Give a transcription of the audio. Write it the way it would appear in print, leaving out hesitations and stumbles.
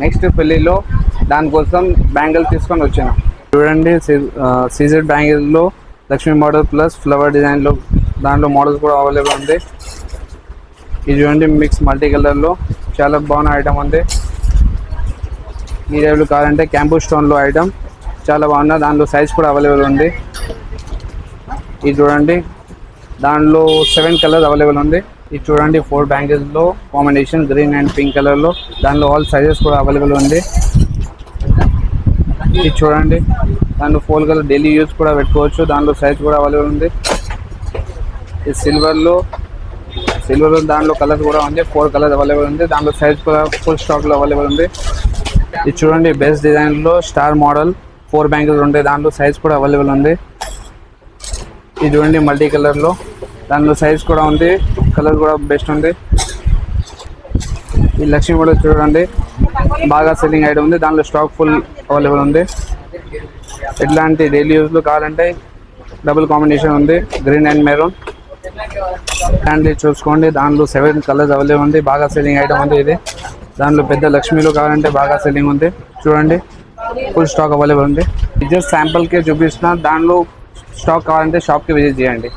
Next పెళ్లిలో దానికోసం bangle తీసుకొని వచ్చినాం. చూడండి, సీజెడ్ బ్యాంగిల్లో లక్ష్మీ మోడల్ ప్లస్ ఫ్లవర్ డిజైన్లో దాంట్లో మోడల్స్ కూడా అవైలబుల్ ఉంది. ఇది చూడండి, మిక్స్ మల్టీ కలర్లో చాలా బాగున్న ఐటమ్ ఉంది. ఈ టైప్లో కావాలంటే క్యాంపు స్టోన్లో ఐటమ్ చాలా బాగున్నా, దాంట్లో సైజ్ కూడా అవైలబుల్ ఉంది. ఇది చూడండి, దాంట్లో 7 కలర్స్ అవైలబుల్ ఉంది. ఇది చూడండి, 4 బ్యాంగిల్స్లో కాంబినేషన్ గ్రీన్ అండ్ పింక్ కలర్లో, దాంట్లో ఆల్ సైజెస్ కూడా అవైలబుల్ ఉంది. ఇది చూడండి, దాంట్లో 4 కలర్ డైలీ యూజ్ కూడా పెట్టుకోవచ్చు, దాంట్లో సైజ్ కూడా అవైలబుల్ ఉంది. ఇది సిల్వర్లో దాంట్లో కలర్స్ కూడా ఉంది, 4 కలర్స్ అవైలబుల్ ఉంది, దాంట్లో సైజ్ కూడా ఫుల్ స్టాక్లో అవైలబుల్ ఉంది. ఇది చూడండి, బెస్ట్ డిజైన్లో స్టార్ మోడల్ 4 బ్యాంగిల్స్ ఉంటాయి, దాంట్లో సైజ్ కూడా అవైలబుల్ ఉంది. ఇది చూడండి, మల్టీ కలర్లో దాంట్లో సైజ్ కూడా ఉంది, కలర్ కూడా బెస్ట్ ఉంది. ఈ లక్ష్మీ మోడల్ చూడండి, బాగా సెల్లింగ్ ఐటమ్ ఉంది, దాంట్లో స్టాక్ ఫుల్ అవైలబుల్ ఉంది. ఇట్లాంటి డైలీ యూజ్లో కావాలంటే డబుల్ కాంబినేషన్ ఉంది, గ్రీన్ అండ్ మెరూన్. ఇట్లాంటివి చూసుకోండి, దాంట్లో 7 కలర్స్ అవైలబుల్ ఉంది, బాగా సెల్లింగ్ ఐటమ్ ఉంది. ఇది దాంట్లో పెద్ద లక్ష్మీలో కావాలంటే బాగా సెల్లింగ్ ఉంది. చూడండి, ఫుల్ స్టాక్ అవైలబుల్ ఉంది. జస్ట్ శాంపుల్కే చూపిస్తున్నా, దాంట్లో స్టాక్ కావాలంటే షాప్కి విజిట్ చేయండి.